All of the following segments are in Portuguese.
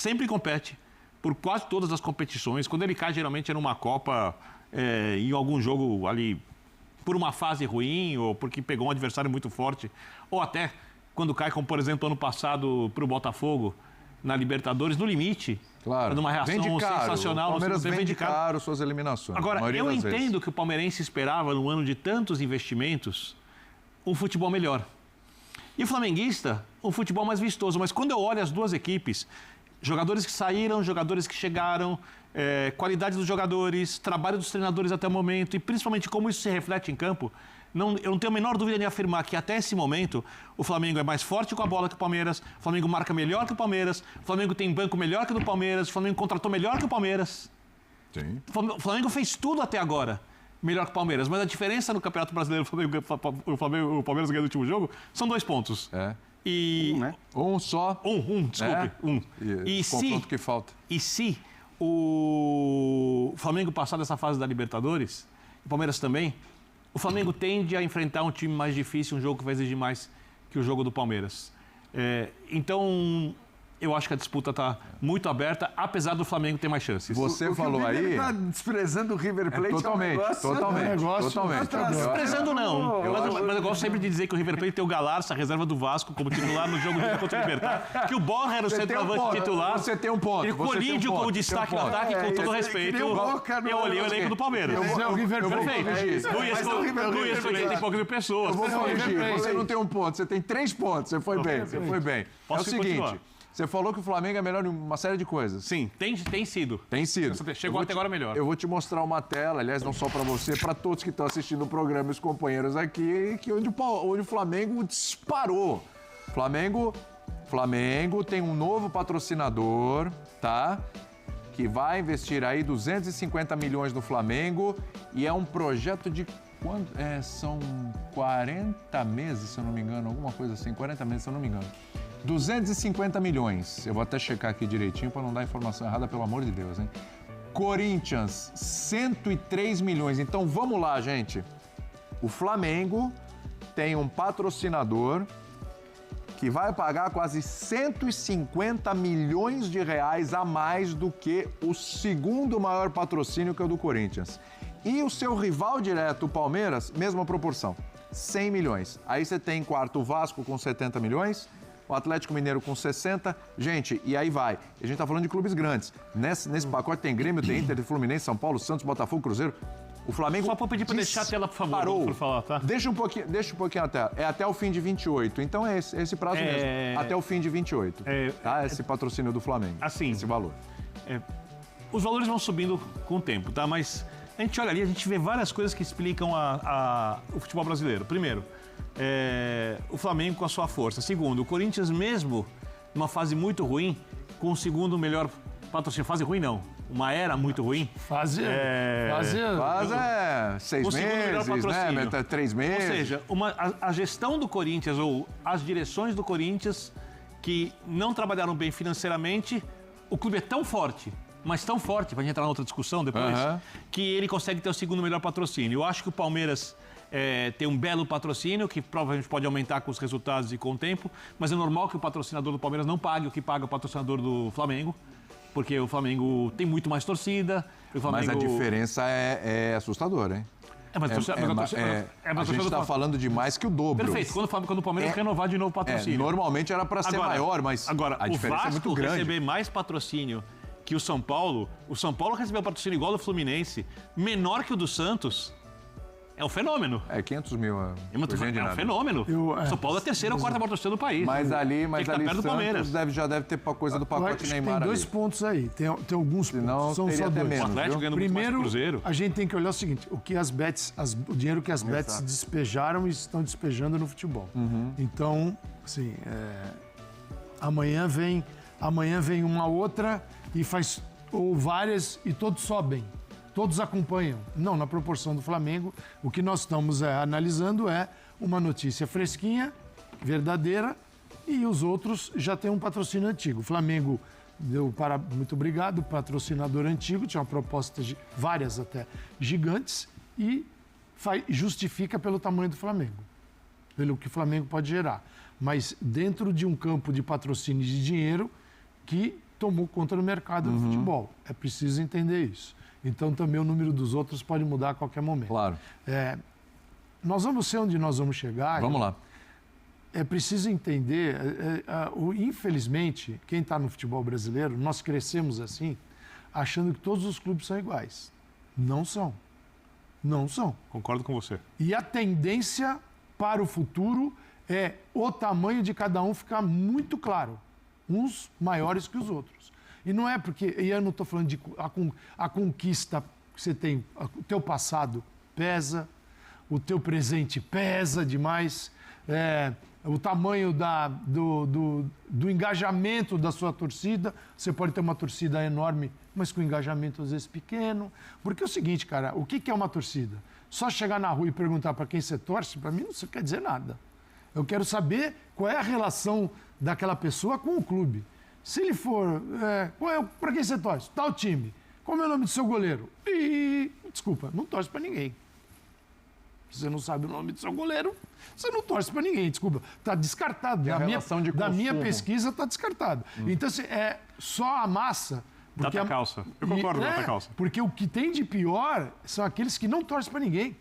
sempre compete por quase todas as competições. Quando ele cai, geralmente é numa Copa, em algum jogo ali, por uma fase ruim, ou porque pegou um adversário muito forte, ou até quando cai, como por exemplo ano passado para o Botafogo, na Libertadores, no limite, claro, numa reação sensacional. O Palmeiras vende caro suas eliminações. Agora, eu entendo que o palmeirense esperava, num ano de tantos investimentos, um futebol melhor. E o flamenguista, um futebol mais vistoso. Mas quando eu olho as duas equipes, jogadores que saíram, jogadores que chegaram, qualidade dos jogadores, trabalho dos treinadores até o momento, e principalmente como isso se reflete em campo, eu não tenho a menor dúvida em afirmar que até esse momento o Flamengo é mais forte com a bola que o Palmeiras, o Flamengo marca melhor que o Palmeiras, o Flamengo tem banco melhor que o do Palmeiras, o Flamengo contratou melhor que o Palmeiras. Sim. O Flamengo fez tudo até agora melhor que o Palmeiras, mas a diferença no Campeonato Brasileiro, o Palmeiras ganhou no último jogo, são 2 pontos. E... né? Só. Desculpe. E confronto que falta. E se o Flamengo passar dessa fase da Libertadores, o Palmeiras também, o Flamengo tende a enfrentar um time mais difícil, um jogo que vai exigir mais que o jogo do Palmeiras. Então, eu acho que a disputa está muito aberta, apesar do Flamengo ter mais chances. Você falou aí... Ele está desprezando o River Plate. Totalmente. Desprezando não. Mas eu gosto sempre de dizer que o River Plate tem o Galarça, a reserva do Vasco, como titular no jogo contra o Libertad, que o Borja era o centroavante titular. Você tem um ponto. E o Colídio como destaque no ataque, com todo respeito. Eu olhei o elenco do Palmeiras. O River Plate. Perfeito. Não ia escolher, tem poucas mil pessoas. Eu vou corrigir. Você não tem um ponto, você tem 3 pontos. Você foi bem. É o seguinte... Você falou que o Flamengo é melhor em uma série de coisas. Sim, tem sido. Tem sido. Chegou até agora melhor. Eu vou te mostrar uma tela, aliás, não só para você, para todos que estão assistindo o programa e os companheiros aqui, onde o Flamengo disparou. Flamengo tem um novo patrocinador, tá? Que vai investir aí 250 milhões no Flamengo e é um projeto de... são 40 meses, se eu não me engano, alguma coisa assim, 40 meses, se eu não me engano. 250 milhões. Eu vou até checar aqui direitinho para não dar informação errada, pelo amor de Deus, hein? Corinthians, 103 milhões. Então, vamos lá, gente. O Flamengo tem um patrocinador que vai pagar quase 150 milhões de reais a mais do que o segundo maior patrocínio, que é o do Corinthians. E o seu rival direto, o Palmeiras, mesma proporção, 100 milhões. Aí você tem em quarto o Vasco com 70 milhões, o Atlético Mineiro com 60. Gente, e aí vai. A gente tá falando de clubes grandes. Nesse pacote tem Grêmio, tem Inter, tem Fluminense, São Paulo, Santos, Botafogo, Cruzeiro. O Flamengo... Só para pedir para deixar a tela, por favor, por falar, tá? Deixa um pouquinho a tela. É até o fim de 28. Então é esse prazo mesmo. Até o fim de 28. Tá? Esse patrocínio do Flamengo. Assim. Esse valor. Os valores vão subindo com o tempo, tá? Mas a gente olha ali, a gente vê várias coisas que explicam o futebol brasileiro. Primeiro, o Flamengo com a sua força. Segundo, o Corinthians mesmo, numa fase muito ruim, com o segundo melhor patrocínio. Fase ruim não, uma era muito ruim. Fase 6 meses, né? 3 meses. Ou seja, a gestão do Corinthians, ou as direções do Corinthians, que não trabalharam bem financeiramente, o clube é tão forte, mas tão forte, para a gente entrar na outra discussão depois, que ele consegue ter o segundo melhor patrocínio. Eu acho que o Palmeiras tem um belo patrocínio, que provavelmente pode aumentar com os resultados e com o tempo, mas é normal que o patrocinador do Palmeiras não pague o que paga o patrocinador do Flamengo, porque o Flamengo tem muito mais torcida. Mas a diferença é assustadora, hein? A gente está falando de mais que o dobro. Perfeito, quando o Palmeiras renovar de novo o patrocínio. Normalmente era para ser maior, mas a diferença é muito grande. O Vasco receber mais patrocínio que o São Paulo recebeu patrocínio igual ao do Fluminense, menor que o do Santos. É um fenômeno. 500 mil. É um fenômeno. São Paulo é a terceira ou quarta maior torcida do país. Mas ali Santos já deve ter coisa do pacote Neymar. Tem 2 pontos aí. Tem alguns pontos. São só 2. O Atlético ganhando muito mais que o Cruzeiro. A gente tem que olhar o seguinte: o dinheiro que as bets despejaram e estão despejando no futebol. Então, assim, amanhã vem uma outra e faz ou várias e todos sobem. Todos acompanham. Não, na proporção do Flamengo, o que nós estamos analisando é uma notícia fresquinha, verdadeira, e os outros já têm um patrocínio antigo. O Flamengo muito obrigado, patrocinador antigo, tinha uma proposta de várias até gigantes, e justifica pelo tamanho do Flamengo, pelo que o Flamengo pode gerar. Mas dentro de um campo de patrocínio de dinheiro que tomou conta do mercado do futebol. É preciso entender isso. Então, também o número dos outros pode mudar a qualquer momento. Claro. Nós vamos ser onde nós vamos chegar. Vamos lá. É preciso entender, infelizmente, quem está no futebol brasileiro, nós crescemos assim, achando que todos os clubes são iguais. Não são. Não são. Concordo com você. E a tendência para o futuro é o tamanho de cada um ficar muito claro. Uns maiores que os outros. E não é porque... E eu não estou falando de... A conquista que você tem, o teu passado pesa, o teu presente pesa demais, o tamanho do engajamento da sua torcida. Você pode ter uma torcida enorme, mas com engajamento às vezes pequeno. Porque é o seguinte, cara, o que é uma torcida? Só chegar na rua e perguntar para quem você torce, para mim não quer dizer nada. Eu quero saber qual é a relação daquela pessoa com o clube. Se ele for... para quem você torce? Tal time. Qual é o nome do seu goleiro? Desculpa, não torce para ninguém. Se você não sabe o nome do seu goleiro, você não torce para ninguém, desculpa. Está descartado. Da minha pesquisa está descartado. Então, assim, é só a massa... Data calça. Eu concordo com data calça. Porque o que tem de pior são aqueles que não torcem para ninguém.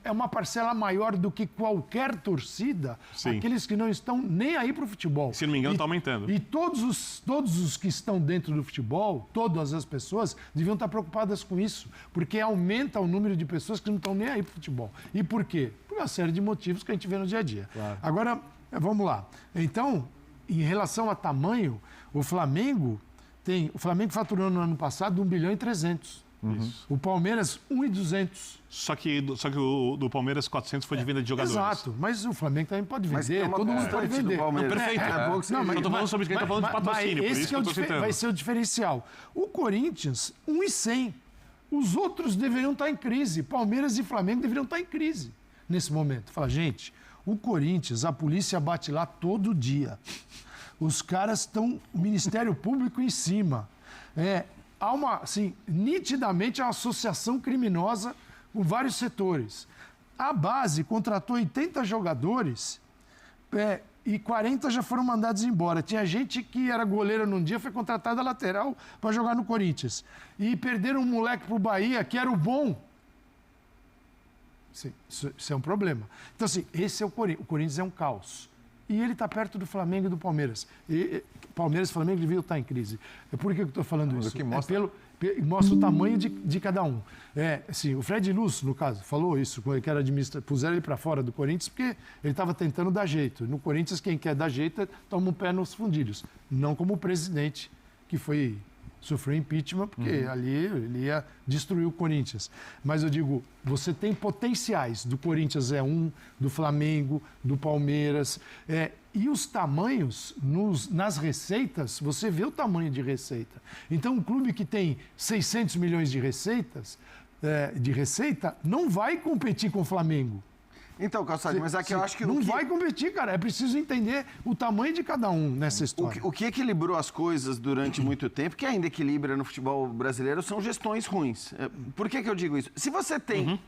É uma parcela maior do que qualquer torcida. Sim. Aqueles que não estão nem aí para o futebol. Se não me engano, está aumentando. E todos os que estão dentro do futebol, todas as pessoas, deviam estar preocupadas com isso. Porque aumenta o número de pessoas que não estão nem aí para o futebol. E por quê? Por uma série de motivos que a gente vê no dia a dia. Claro. Agora, vamos lá. Então, em relação a tamanho, o Flamengo faturou no ano passado 1 bilhão e 300. O Palmeiras, 1.200. Só que o do Palmeiras, 400 foi de venda de jogadores. Exato, mas o Flamengo também pode vender, todo mundo pode vender. Não, perfeito. Eu estou falando sobre quem está falando de patrocínio, por isso que eu estou citando. Vai ser o diferencial. O Corinthians, 1.100. Os outros deveriam estar em crise. Palmeiras e Flamengo deveriam estar em crise nesse momento. Fala, gente, o Corinthians, a polícia bate lá todo dia. Os caras estão, o Ministério Público em cima. Há nitidamente uma associação criminosa com vários setores. A base contratou 80 jogadores e 40 já foram mandados embora. Tinha gente que era goleira num dia, foi contratada lateral para jogar no Corinthians. E perderam um moleque para o Bahia, que era o bom. Sim, isso é um problema. Então, assim, esse é o Corinthians. O Corinthians é um caos. E ele está perto do Flamengo e do Palmeiras. Palmeiras e Flamengo deviam estar em crise. Por que eu estou falando isso? Que mostra... mostra o tamanho de cada um. Assim, o Fred Luz, no caso, falou isso, que era administrador, puseram ele para fora do Corinthians porque ele estava tentando dar jeito. No Corinthians, quem quer dar jeito toma um pé nos fundilhos. Não como o presidente, que sofreu impeachment, porque ali ele ia destruir o Corinthians. Mas eu digo, você tem potenciais. Do Corinthians do Flamengo, do Palmeiras. E os tamanhos, nas receitas, você vê o tamanho de receita. Então, um clube que tem 600 milhões de receita, não vai competir com o Flamengo. Então, Calçade, mas aqui eu acho que... Não vai competir, cara. É preciso entender o tamanho de cada um nessa história. O que equilibrou as coisas durante muito tempo, que ainda equilibra no futebol brasileiro, são gestões ruins. Por que eu digo isso? Se você tem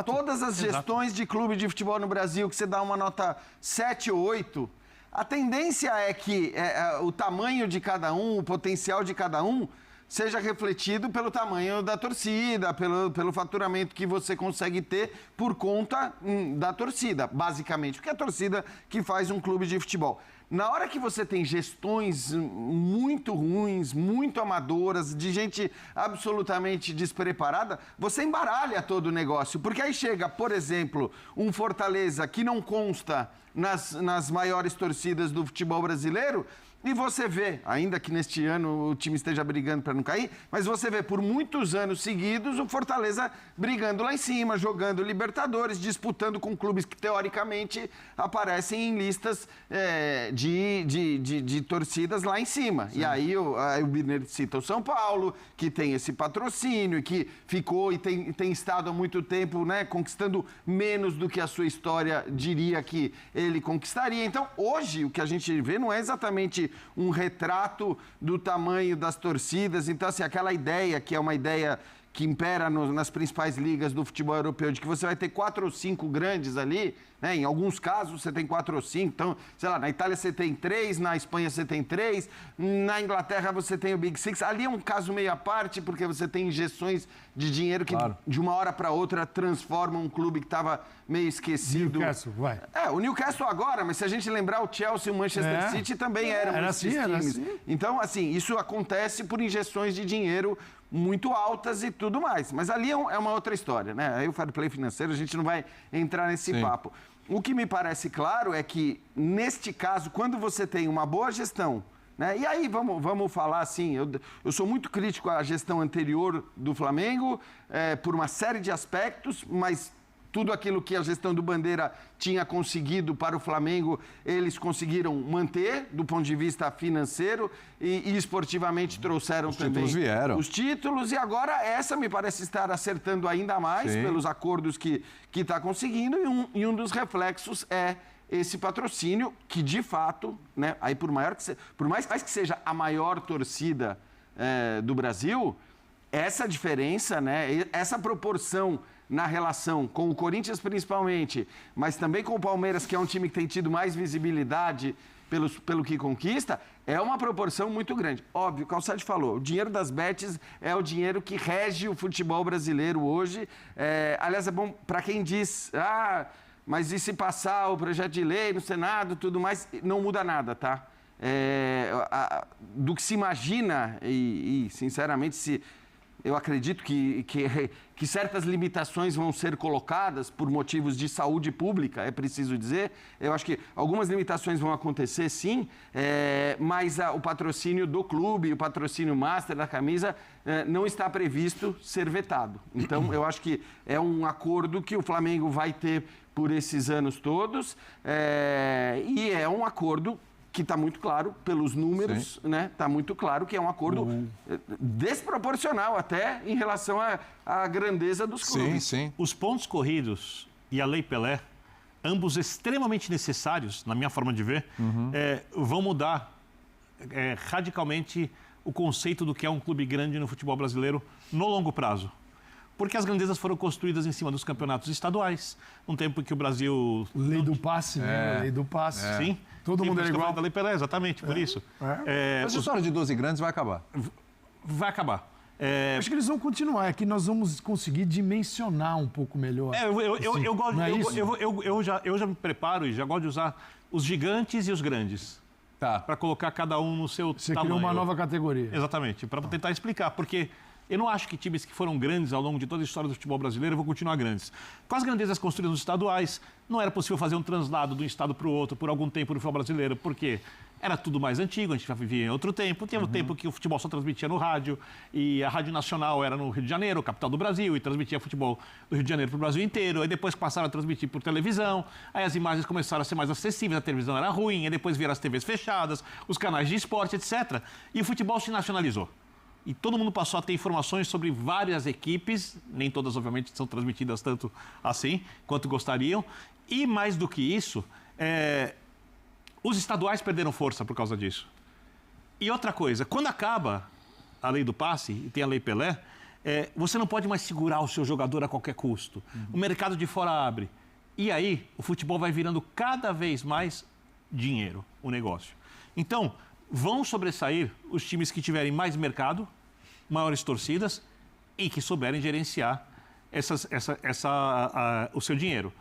todas as gestões de clube de futebol no Brasil, que você dá uma nota 7 ou 8, a tendência é que o tamanho de cada um, o potencial de cada um, seja refletido pelo tamanho da torcida, pelo faturamento que você consegue ter por conta da torcida, basicamente. Porque é a torcida que faz um clube de futebol. Na hora que você tem gestões muito ruins, muito amadoras, de gente absolutamente despreparada, você embaralha todo o negócio. Porque aí chega, por exemplo, um Fortaleza que não consta nas maiores torcidas do futebol brasileiro, e você vê, ainda que neste ano o time esteja brigando para não cair, mas você vê por muitos anos seguidos o Fortaleza brigando lá em cima, jogando Libertadores, disputando com clubes que teoricamente aparecem em listas de torcidas lá em cima. Sim. E aí o Birner cita o São Paulo, que tem esse patrocínio, que ficou e tem estado há muito tempo, né, conquistando menos do que a sua história diria que ele conquistaria. Então, hoje, o que a gente vê não é exatamente um retrato do tamanho das torcidas. Então, assim, aquela ideia que é uma ideia que impera nas principais ligas do futebol europeu, de que você vai ter 4 ou 5 grandes ali, né? Em alguns casos você tem 4 ou 5, então, sei lá, na Itália você tem 3, na Espanha você tem 3, na Inglaterra você tem o Big Six. Ali é um caso meio à parte, porque você tem injeções de dinheiro que de uma hora para outra transformam um clube que estava meio esquecido. Newcastle, vai. O Newcastle agora, mas se a gente lembrar, o Chelsea e o Manchester City também eram esses times. Então, assim, isso acontece por injeções de dinheiro muito altas e tudo mais. Mas ali é uma outra história, né? Aí o fair play financeiro, a gente não vai entrar nesse papo. O que me parece claro é que, neste caso, quando você tem uma boa gestão, né? E aí, vamos falar assim, eu sou muito crítico à gestão anterior do Flamengo, por uma série de aspectos, mas tudo aquilo que a gestão do Bandeira tinha conseguido para o Flamengo, eles conseguiram manter do ponto de vista financeiro e esportivamente trouxeram também os títulos. E agora essa me parece estar acertando ainda mais pelos acordos que está conseguindo. E um dos reflexos é esse patrocínio que, de fato, né, aí por mais que seja a maior torcida do Brasil, essa diferença, né, essa proporção na relação com o Corinthians principalmente, mas também com o Palmeiras, que é um time que tem tido mais visibilidade pelo que conquista, é uma proporção muito grande. Óbvio, o Calçade falou, o dinheiro das bets é o dinheiro que rege o futebol brasileiro hoje. Aliás, é bom para quem diz, mas e se passar o projeto de lei no Senado, tudo mais, não muda nada, tá? Do que se imagina e sinceramente, eu acredito que certas limitações vão ser colocadas por motivos de saúde pública, é preciso dizer. Eu acho que algumas limitações vão acontecer, sim, mas o patrocínio do clube, o patrocínio master da camisa, não está previsto ser vetado. Então, eu acho que é um acordo que o Flamengo vai ter por esses anos todos, e é um acordo que está muito claro pelos números, né? Está muito claro que é um acordo desproporcional até em relação à grandeza dos clubes. Sim. Os pontos corridos e a Lei Pelé, ambos extremamente necessários, na minha forma de ver, vão mudar radicalmente o conceito do que é um clube grande no futebol brasileiro no longo prazo. Porque as grandezas foram construídas em cima dos campeonatos estaduais, num tempo em que o Brasil... Lei do passe, né? Lei do passe. Sim. Todo mundo é igual. Da Lei Pelé, exatamente, por isso. Essa história de 12 grandes vai acabar. Vai acabar. Acho que eles vão continuar, é que nós vamos conseguir dimensionar um pouco melhor. Eu já me preparo e já gosto de usar os gigantes e os grandes. Para colocar cada um no seu tamanho. Você criou uma nova categoria. Exatamente, para tentar explicar, porque... Eu não acho que times que foram grandes ao longo de toda a história do futebol brasileiro vão continuar grandes. Com as grandezas construídas nos estaduais, não era possível fazer um translado de um estado para o outro por algum tempo no futebol brasileiro, porque era tudo mais antigo, a gente já vivia em outro tempo. Tinha um tempo que o futebol só transmitia no rádio, e a Rádio Nacional era no Rio de Janeiro, capital do Brasil, e transmitia futebol do Rio de Janeiro para o Brasil inteiro. Aí depois passaram a transmitir por televisão, aí as imagens começaram a ser mais acessíveis, a televisão era ruim, aí depois vieram as TVs fechadas, os canais de esporte, etc. E o futebol se nacionalizou. E todo mundo passou a ter informações sobre várias equipes, nem todas, obviamente, são transmitidas tanto assim quanto gostariam. E, mais do que isso, os estaduais perderam força por causa disso. E outra coisa, quando acaba a lei do passe, e tem a lei Pelé, você não pode mais segurar o seu jogador a qualquer custo. O mercado de fora abre. E aí, o futebol vai virando cada vez mais dinheiro, o negócio. Então, vão sobressair os times que tiverem mais mercado, maiores torcidas e que souberem gerenciar o seu dinheiro.